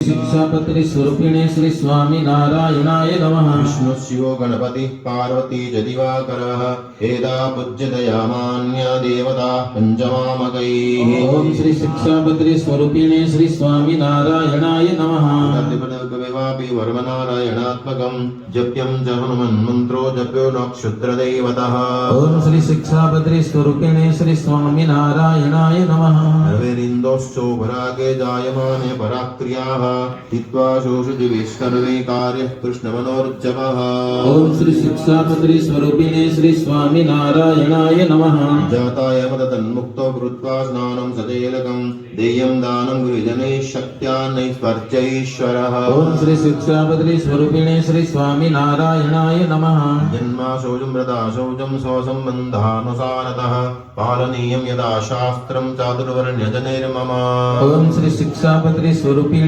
शिक्षापत्रि स्वरूपिणे श्री स्वामी नारायणाय नमः। विष्णु शिवो गणपति पार्वती च दिवाकरः एदा पूज्यतयामान्या देवता पंचमामकैः। ओम श्री शिक्षापत्रि स्वरूपिणे श्री स्वामी नारायणाय नमः। तद्विवापि वर्मनारायणात्मकं जप्यं च हनुमन्मन्त्रो जप्यो न क्षुद्रदैवतः। ओम श्री शिक्षापत्रि स्वरूपिणे श्री स्वामी नारायणाय नमः। रवेरिन्दोश्चोपरागे जायमाने पराक्रियाः हित्वा शोषति विष्णुर्वे कार्यः कृष्णमनोर्जवः। ओम श्री शिक्षापत्रि स्वरूपिणे श्री स्वामी नारायणाय नमः। जाताय मदतन्मुक्तो कृत्वा स्नानं सचेलकं देयं दानं गुरुजनैः शक्त्या नैस्पर्चैश्वरः। ओम श्री शिक्षापत्रि स्वरूपिणे श्री स्वामी नारायणाय नमः। जन्माशौचं व्रताशौचं स्वसम्बन्धानुसारतः पालनीयं यदा शास्त्रं चातुर्वर्ण्यजनैर्मम। ओम श्री शिक्षापत्रि स्वरूपिणे